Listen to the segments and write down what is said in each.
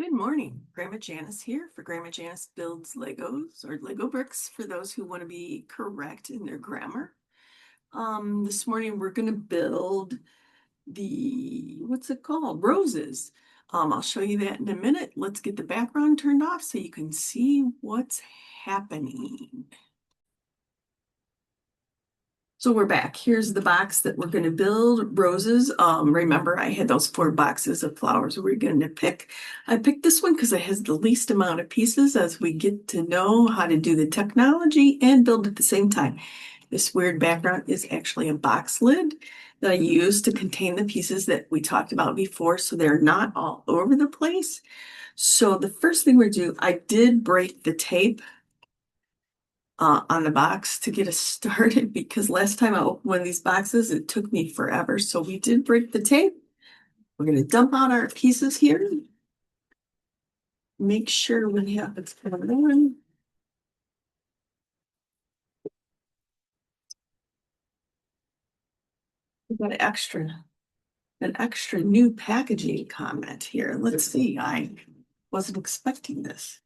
Good morning. Grandma Janice here for Grandma Janice Builds Legos or Lego Bricks for those who want to be correct in their grammar. This morning we're going to build what's it called? Roses. I'll show you that in a minute. Let's get the background turned off so you can see what's happening. So we're back. Here's the box that we're going to build roses. Remember, I had those 4 boxes of flowers we were going to pick. I picked this one because it has the least amount of pieces as we get to know how to do the technology and build at the same time. This weird background is actually a box lid that I use to contain the pieces that we talked about before so they're not all over the place. So the first thing we do, I did break the tape on the box to get us started because last time I opened one of these boxes, it took me forever. So we did break the tape. We're going to dump out our pieces here. Make sure we have it covered on. We got an extra new packaging comment here. Let's see. I wasn't expecting this.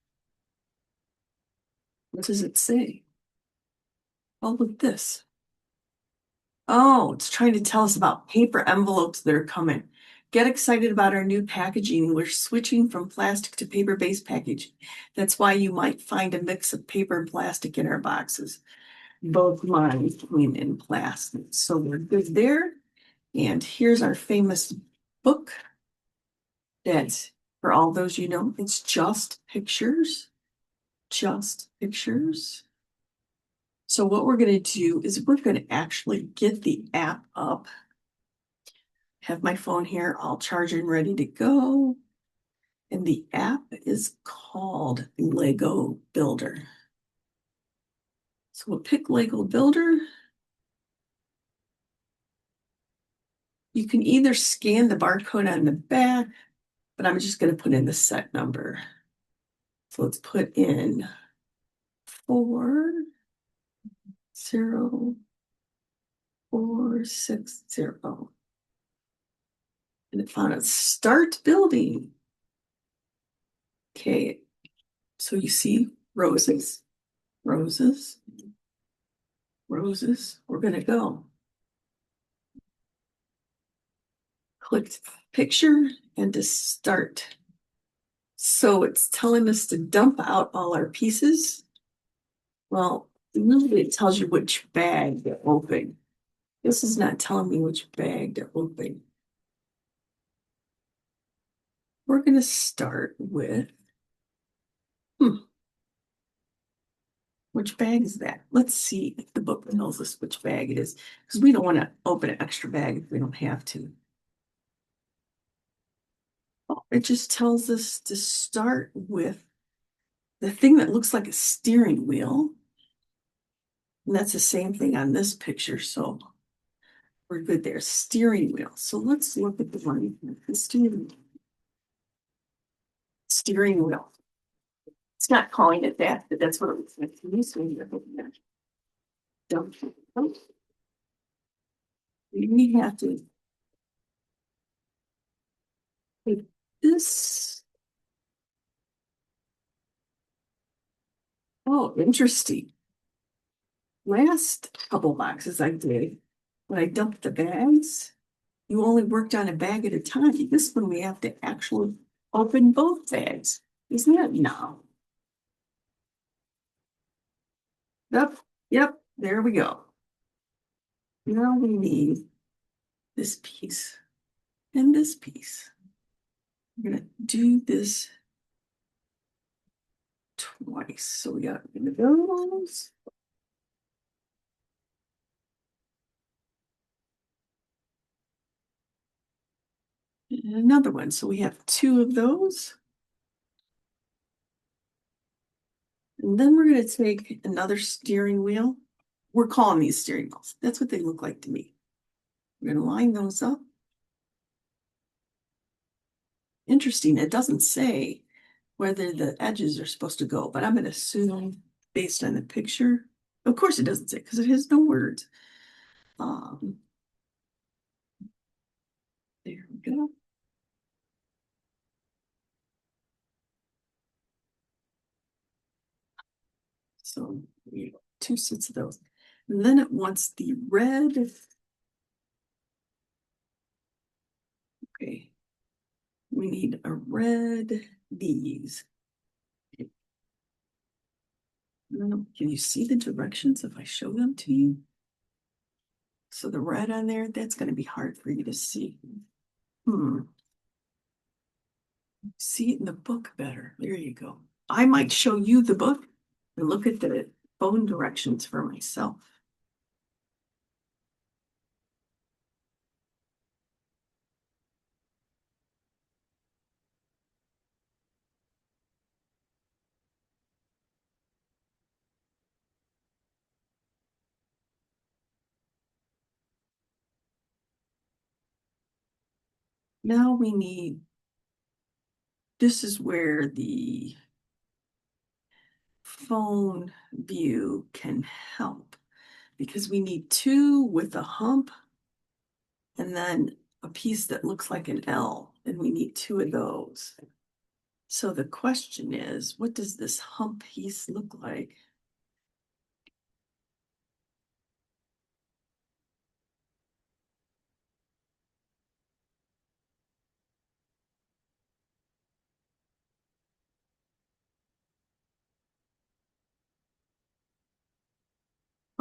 What does it say? Oh, look at this. Oh, it's trying to tell us about paper envelopes that are coming. Get excited about our new packaging. We're switching from plastic to paper-based packaging. That's why you might find a mix of paper and plastic in our boxes. Both mine came in plastic. So we're good there. And here's our famous book that, for all those you know, it's just pictures. Just pictures. So what we're going to do is we're going to actually get the app up. Have my phone here, all charged and ready to go. And the app is called Lego Builder. So we'll pick Lego Builder. You can either scan the barcode on the back, but I'm just going to put in the set number. So let's put in 40460. And it found out start building. Okay, so you see roses, roses, roses. We're going to go. Click picture and to start. So it's telling us to dump out all our pieces. Well, really it tells you which bag to open. This is not telling me which bag to open. We're going to start with, which bag is that? Let's see if the book tells us which bag it is, because we don't want to open an extra bag if we don't have to. Oh, it just tells us to start with the thing that looks like a steering wheel. And that's the same thing on this picture, so we're good there. Steering wheel. So let's look at the one, the steering wheel. Steering wheel. It's not calling it that, but that's what it looks like to me. So don't. We have to take this. Oh, interesting. Last couple boxes I did, when I dumped the bags, you only worked on a bag at a time. This one we have to actually open both bags. Isn't it? No. Yep, there we go. Now we need this piece and this piece. We're going to do this twice. So we got those. And another one. So we have 2 of those. And then we're going to take another steering wheel. We're calling these steering wheels. That's what they look like to me. We're going to line those up. Interesting. It doesn't say whether the edges are supposed to go, but I'm going to assume based on the picture. Of course it doesn't say because it has no words. There we go. So we have 2 sets of those. And then it wants the red. Okay. We need a red these. Can you see the directions if I show them to you? So the red on there, that's going to be hard for you to see. See it in the book better. There you go. I might show you the book and look at the phone directions for myself. Now we need, this is where the phone view can help because we need 2 with a hump and then a piece that looks like an L, and we need 2 of those. So the question is, what does this hump piece look like?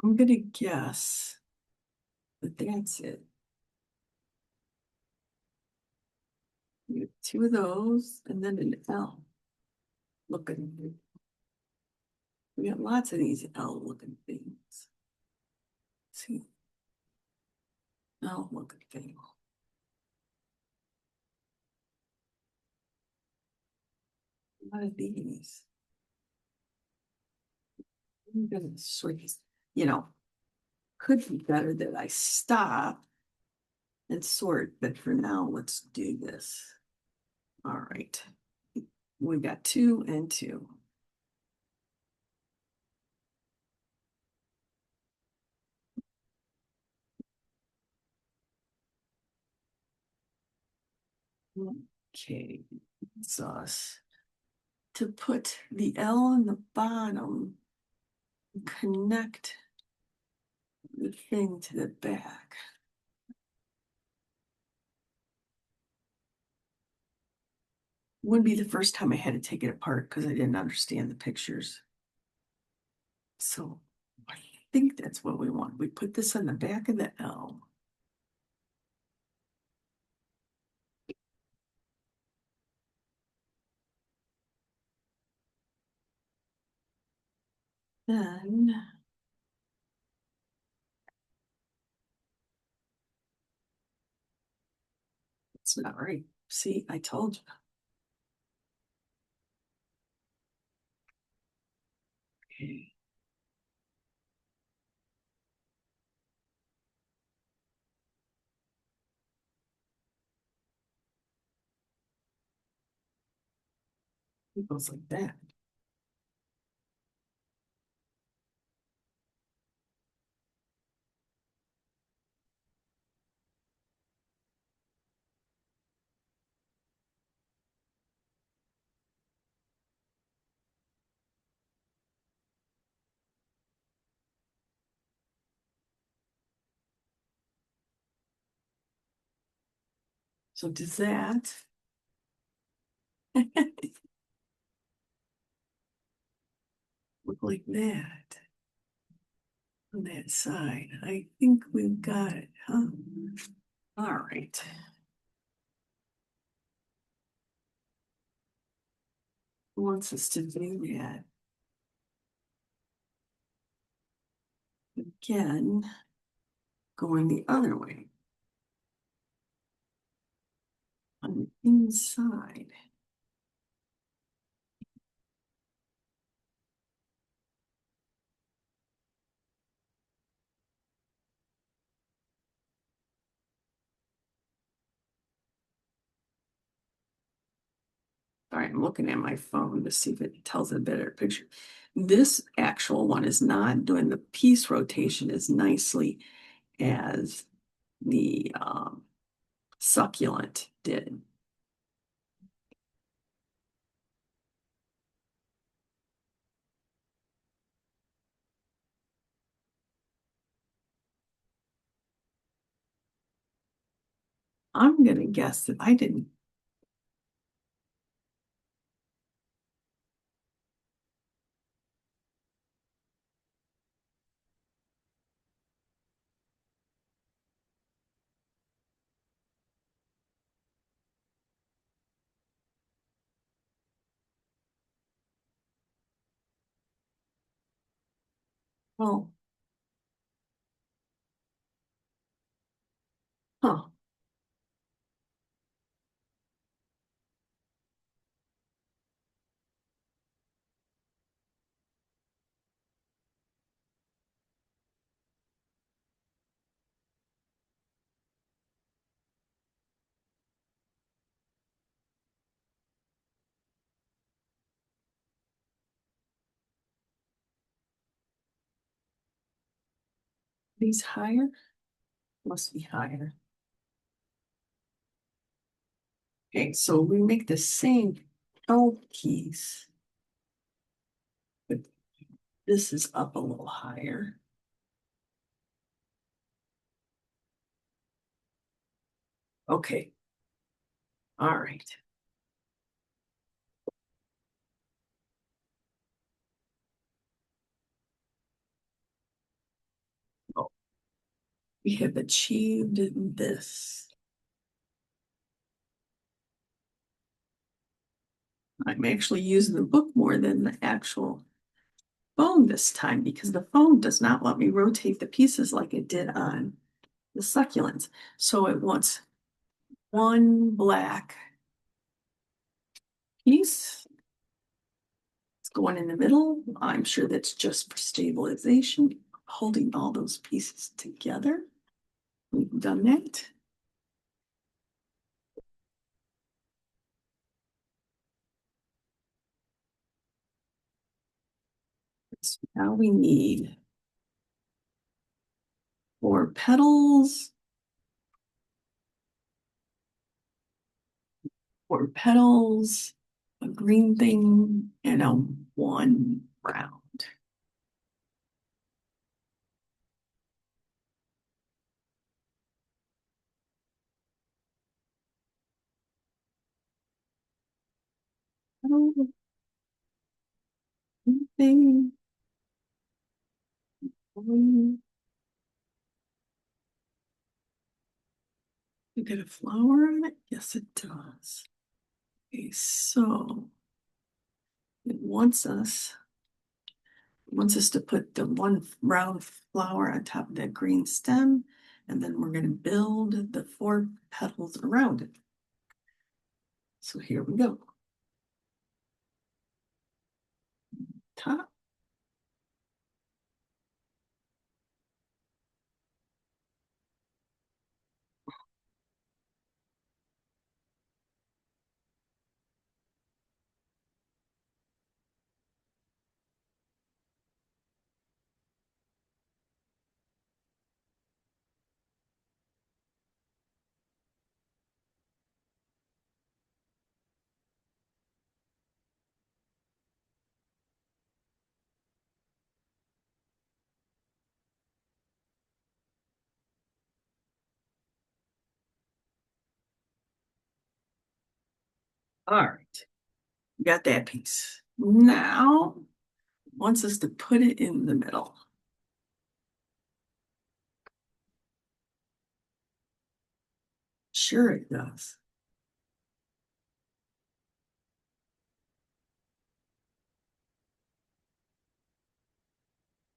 I'm gonna guess that that's it. We have 2 of those and then an L looking. We got lots of these L looking things. See, L looking thing. A lot of these. I'm gonna sort these, could be better that I stop and sort, but for now, let's do this. All right. We got 2 and 2. Okay, sauce. To put the L on the bottom, connect the thing to the back. Wouldn't be the first time I had to take it apart because I didn't understand the pictures. So I think that's what we want. We put this on the back of the L. Then it's not right. See, I told you. Okay. It goes like that. So does that. Look like that on that side. I think we've got it, huh? All right. Who wants us to do that? Again, going the other way. On the inside. All right, I'm looking at my phone to see if it tells a better picture. This actual one is not doing the piece rotation as nicely as the succulent did. I'm gonna guess that I didn't. Oh, huh. These higher? Must be higher. Okay, so we make the same L keys, but this is up a little higher. Okay, all right. Oh, we have achieved this. I'm actually using the book more than the actual phone this time because the phone does not let me rotate the pieces like it did on the succulents. So it wants one black piece. It's going in the middle. I'm sure that's just for stabilization, holding all those pieces together. We've done that. So now we need 4 petals, 4 petals, a green thing, and a one round. Oh, green thing, green. You get a flower on it? Yes, it does. Okay, so it wants us to put the one round flower on top of that green stem, and then we're going to build the 4 petals around it. So here we go. Top. All right, got that piece. Now, wants us to put it in the middle. Sure it does.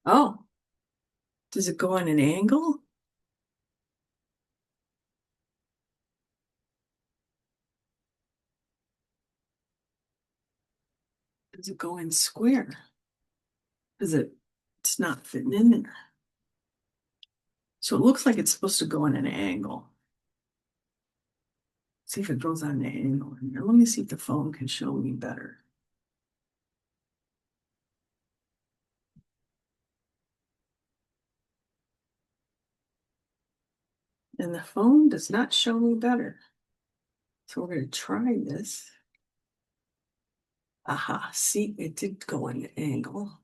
Oh, does it go on an angle? Does it go in square? Because it's not fitting in there. So it looks like it's supposed to go in an angle. See if it goes on an angle in here. Let me see if the phone can show me better. And the phone does not show me better. So we're going to try this. Aha, see, it did go in an angle.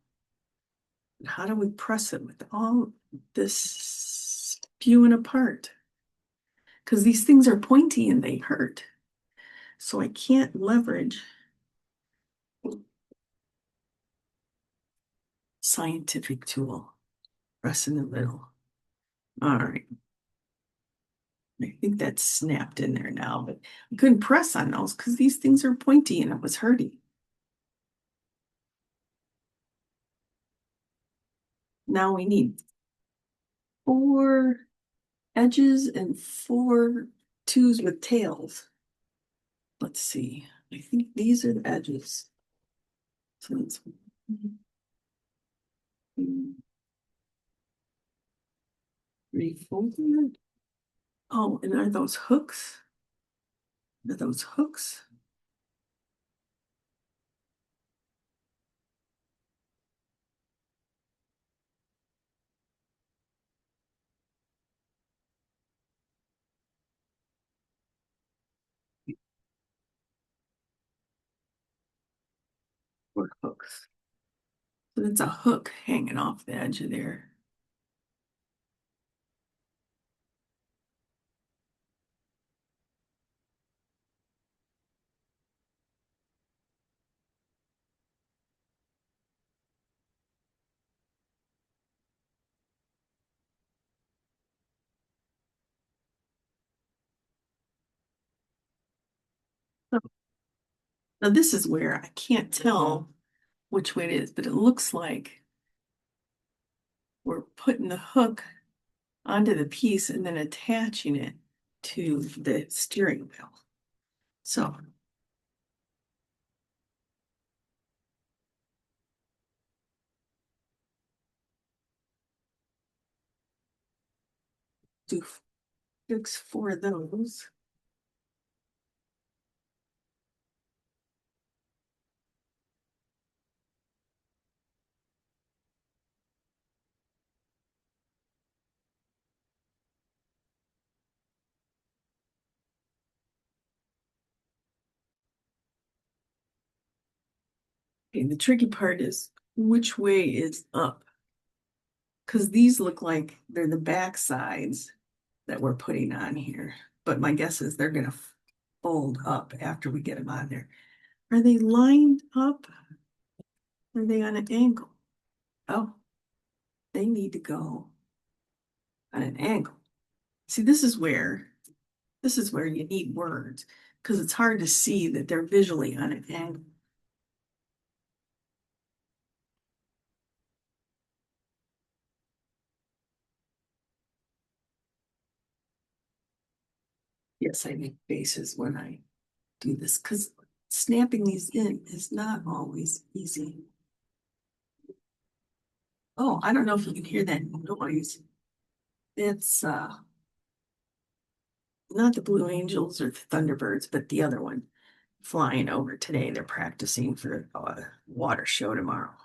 How do we press it with all this spewing apart? because these things are pointy and they hurt. So I can't leverage scientific tool. Press in the middle. All right. I think that's snapped in there now, but I couldn't press on those because these things are pointy and it was hurting. Now we need 4 edges and 4 twos with tails. Let's see. I think these are the edges. So that's 3, 4. Oh, and are those hooks? Are those hooks? Or hooks? So it's a hook hanging off the edge of there. So now this is where I can't tell which way it is, but it looks like we're putting the hook onto the piece and then attaching it to the steering wheel. So do 6 4 of those. Okay, the tricky part is which way is up? Because these look like they're the back sides that we're putting on here. But my guess is they're going to fold up after we get them on there. Are they lined up? Are they on an angle? Oh, they need to go on an angle. See, this is where you need words because it's hard to see that they're visually on an angle. Yes, I make faces when I do this because snapping these in is not always easy. Oh, I don't know if you can hear that noise. It's not the Blue Angels or the Thunderbirds, but the other one flying over today. They're practicing for a water show tomorrow.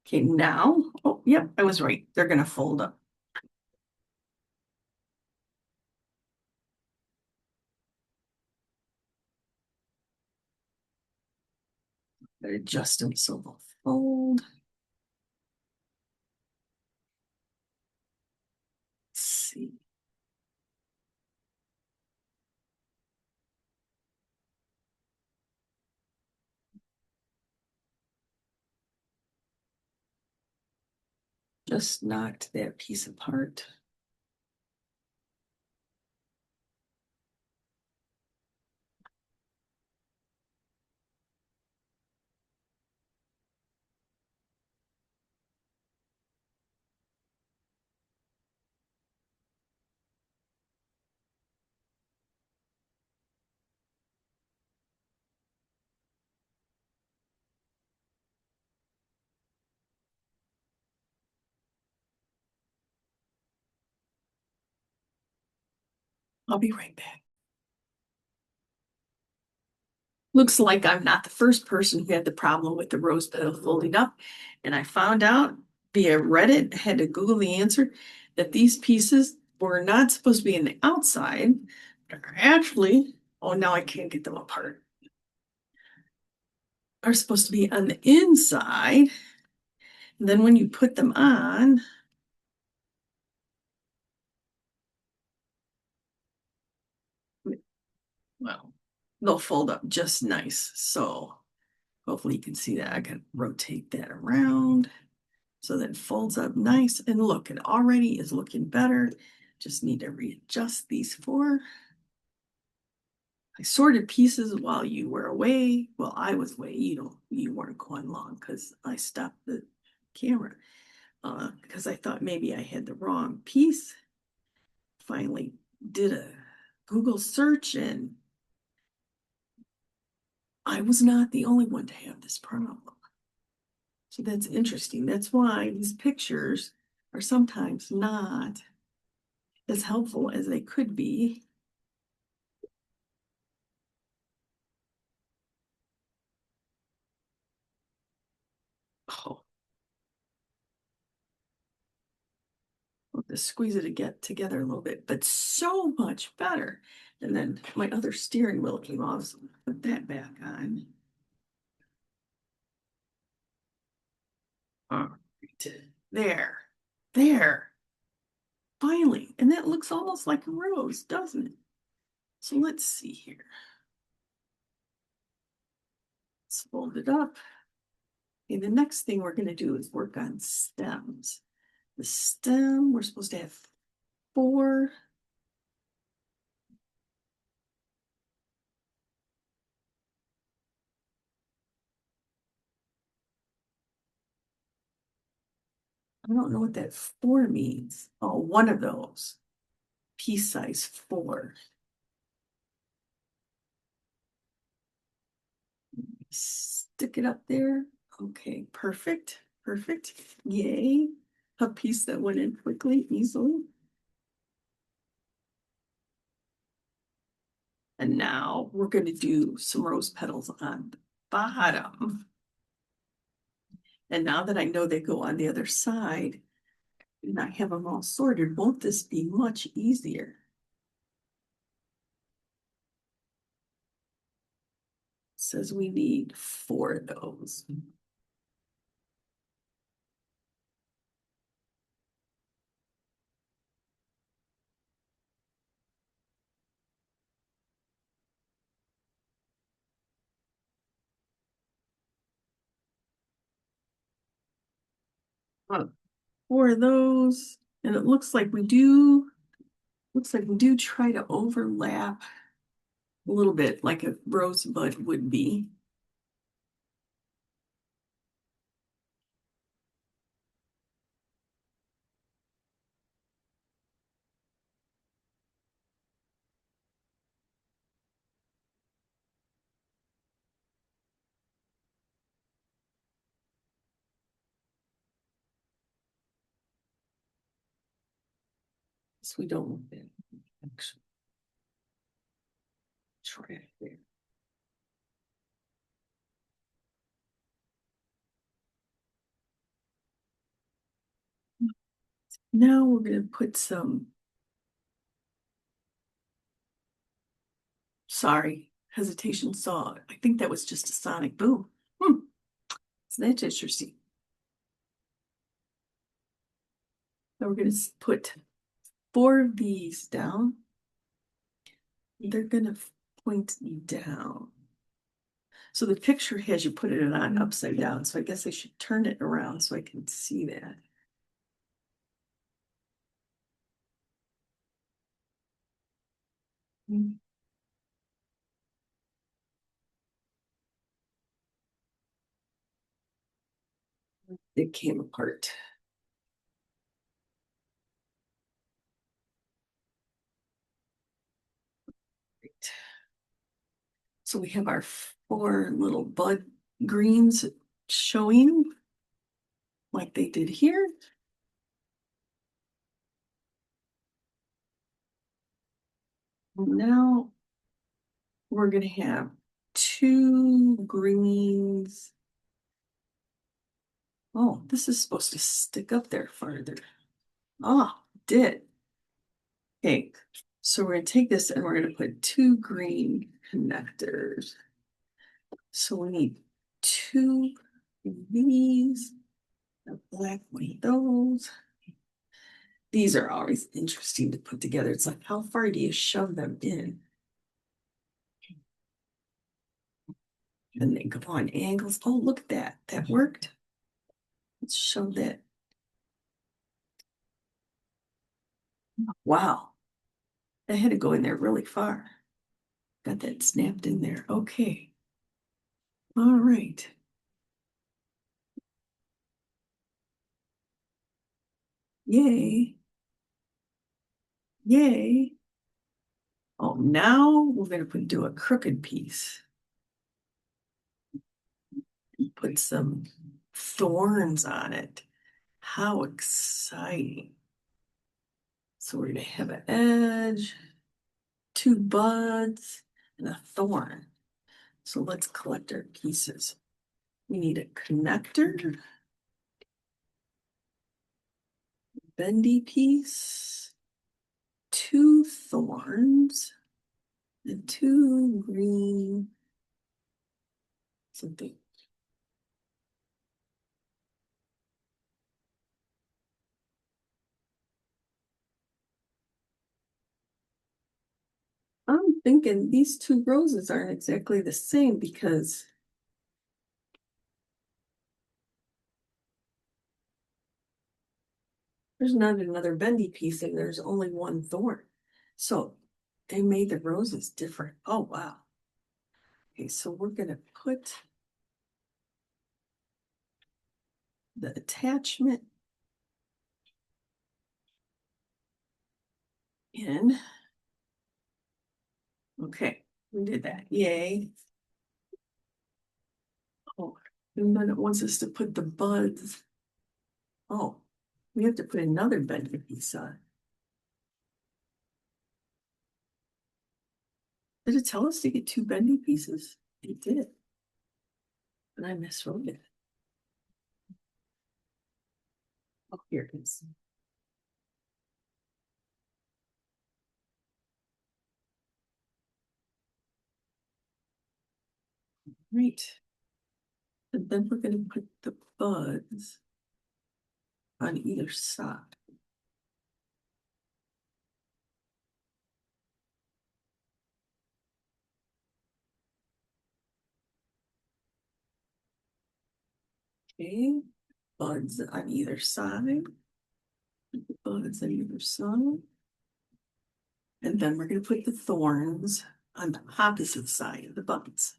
Okay, now, oh, yep, I was right. They're going to fold up. Adjust them so they'll fold. Let's see. Just knocked that piece apart. I'll be right back. Looks like I'm not the first person who had the problem with the rose petal folding up. And I found out via Reddit, had to Google the answer, that these pieces were not supposed to be on the outside. They're actually, oh, now I can't get them apart. Are supposed to be on the inside. And then when you put them on, Well, they'll fold up just nice. So hopefully you can see that. I can rotate that around so that it folds up nice. And look, it already is looking better. Just need to readjust these four. I sorted pieces while you were away. Well, I was away. You weren't going long because I stopped the camera. Because I thought maybe I had the wrong piece. Finally did a Google search and I was not the only one to have this problem. So that's interesting. That's why these pictures are sometimes not as helpful as they could be. Oh, I'll have to squeeze it to get together a little bit, but so much better. And then my other steering wheel came off, so I'll put that back on. All right. There. There. Finally. And that looks almost like a rose, doesn't it? So let's see here. Let's fold it up. Okay, the next thing we're going to do is work on stems. The stem, we're supposed to have four. I don't know what that four means. Oh, one of those. Piece size four. Stick it up there. Okay, perfect. Perfect. Yay. A piece that went in quickly, easily. And now we're going to do some rose petals on the bottom. And now that I know they go on the other side, and I have them all sorted, won't this be much easier? It says we need four of those. Four of those. And it looks like we do try to overlap a little bit like a rosebud would be. So we don't want that actually track there. Now we're going to put some, sorry, hesitation saw. I think that was just a sonic boom. So that's interesting. Now we're going to put four of these down. They're going to point down. So the picture has you put it on upside down. So I guess I should turn it around so I can see that. It came apart. Right. So we have our four little bud greens showing like they did here. Now we're going to have two greens. Oh, this is supposed to stick up there farther. Oh, it did. Okay, so we're going to take this and we're going to put two green connectors. So we need two of these, a black one of those. These are always interesting to put together. It's like, how far do you shove them in? And they go on angles. Oh, look at that. That worked. Let's show that. Wow. I had to go in there really far. Got that snapped in there. Okay. All right. Yay. Yay. Oh, now we're going to do a crooked piece. Put some thorns on it. How exciting. So we're going to have an edge, two buds, and a thorn. So let's collect our pieces. We need a connector, bendy piece, two thorns, and two green something. I'm thinking these two roses aren't exactly the same because there's not another bendy piece and there's only one thorn. So they made the roses different. Oh, wow. Okay, so we're going to put the attachment in. Okay, we did that. Yay. Oh, and then it wants us to put the buds. Oh, we have to put another bendy piece on. Did it tell us to get two bendy pieces? It did. And I miswrote it. Oh, here it is. Right. And then we're going to put the buds on either side. Okay, buds on either side. Buds on either side. And then we're going to put the thorns on the opposite side of the buds.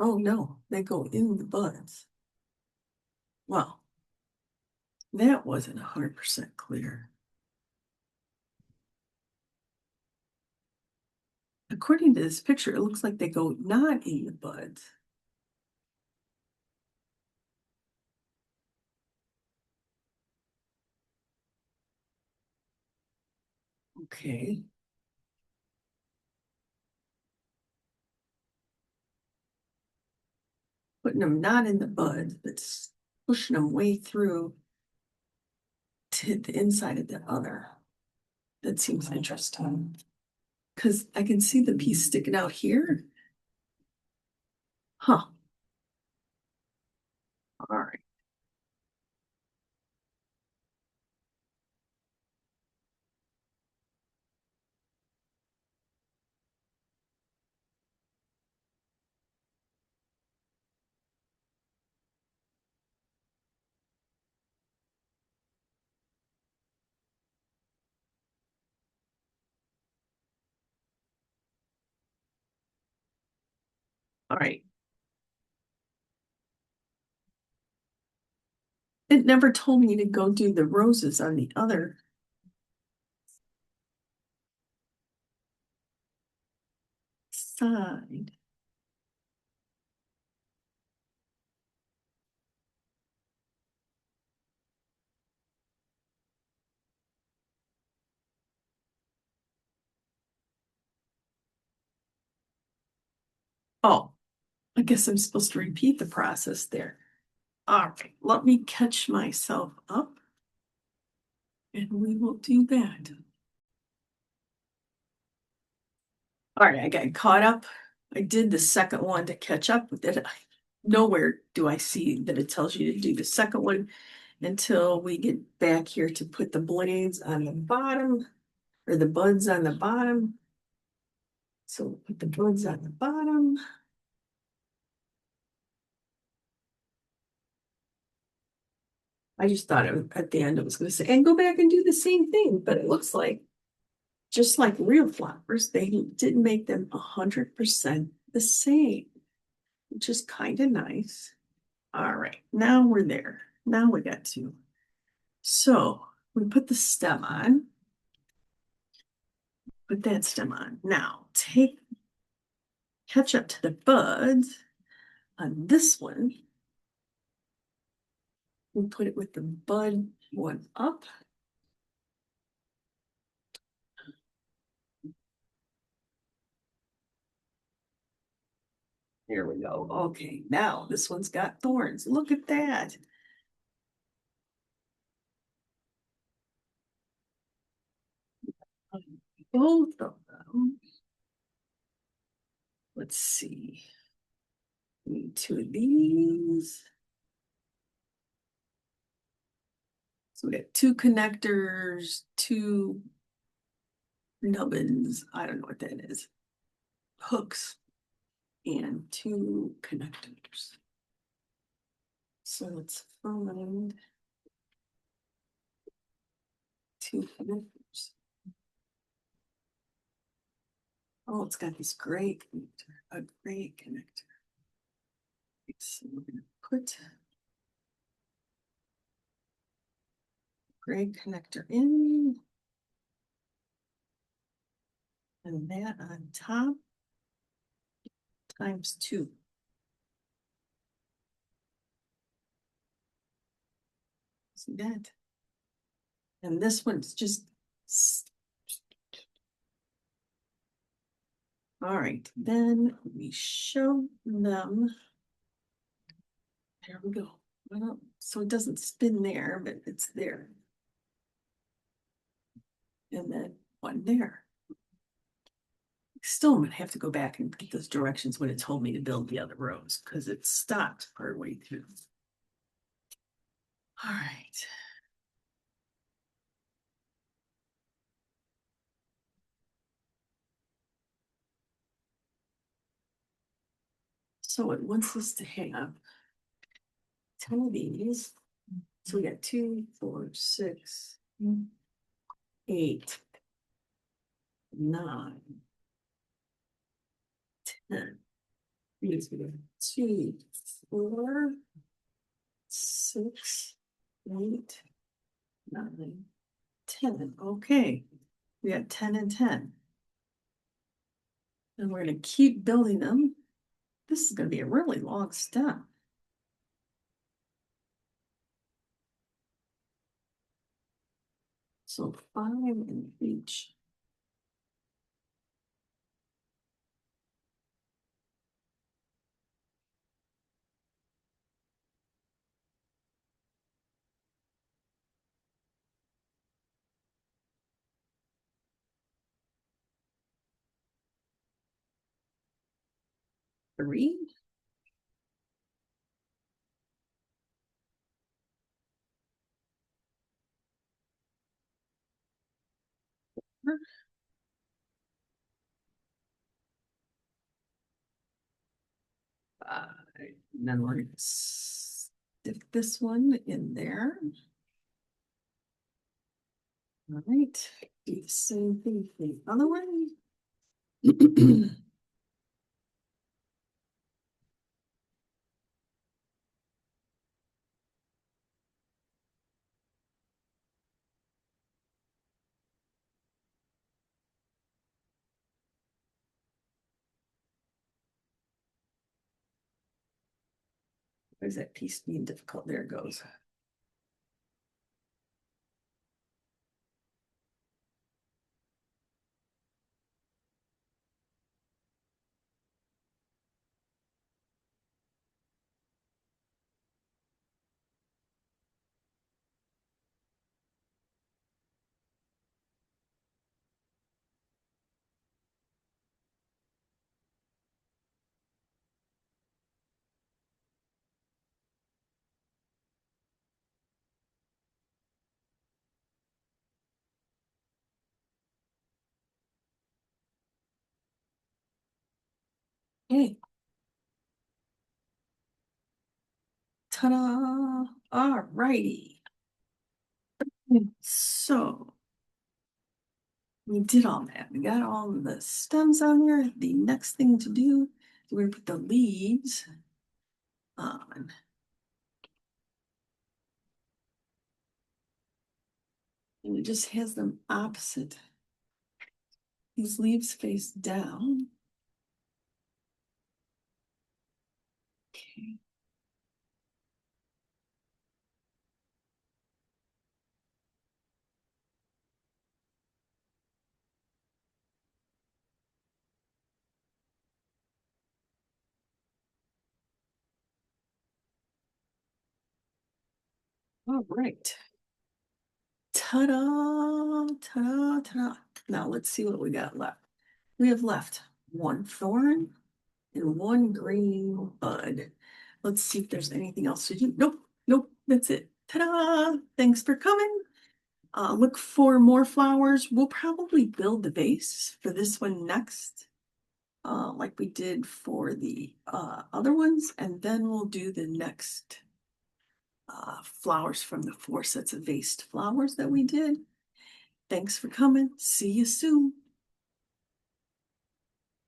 Oh no, they go in the buds. Well, that wasn't 100% clear. According to this picture, it looks like they go not in the buds. Okay. Putting them not in the buds, but pushing them way through to the inside of the other. That seems interesting. Because I can see the piece sticking out here. Huh. All right. All right. It never told me to go do the roses on the other side. Oh, I guess I'm supposed to repeat the process there. All right, let me catch myself up and we will do that. All right, I got caught up. I did the second one to catch up with it. Nowhere do I see that it tells you to do the second one until we get back here to put the blades on the bottom. or the buds on the bottom. So we'll put the buds on the bottom. I just thought at the end it was going to say, and go back and do the same thing, but it looks like just like real flowers, they didn't make them 100% the same, which is kind of nice. All right, now we're there. Now we got to. So we put the stem on. Put that stem on. Now catch up to the buds on this one. We put it with the bud one up. Here we go. Okay, now this one's got thorns. Look at that. Both of them. Let's see. We need two of these. So we got two connectors, two nubbins. I don't know what that is. Hooks and two connectors. So let's find two connectors. Oh, it's got this gray connector, a gray connector. So we're going to put gray connector in and that on top times 2. See that? And this one's just all right. Then we show them. There we go. Well, so it doesn't spin there, but it's there. And then one there. Still, I'm gonna have to go back and get those directions when it told me to build the other rows because it stopped partway through. All right. So it wants us to have 10 of these. So we got 2, 4, 6, 8, 9, 10. These we got 2, 4, 6, 8, 9, 10. Okay. We got 10 and 10. And we're going to keep building them. This is going to be a really long step. So 5 in each. Three. And then we're going to stick this one in there. All right, do the same thing for the other one. Where's that piece being difficult? There it goes. Okay. Ta-da! All righty. So we did all that. We got all the stems on there. The next thing to do, we're gonna put the leaves on. And it just has them opposite. These leaves face down. Okay. All right. Ta-da! Ta-da! Ta-da! Now let's see what we got left. We have left one thorn and one green bud. Let's see if there's anything else to do. Nope, nope, that's it. Ta-da! Thanks for coming. Look for more flowers. We'll probably build the base for this one next, like we did for the other ones, and then we'll do the next flowers from the 4 sets of vased flowers that we did. Thanks for coming. See you soon.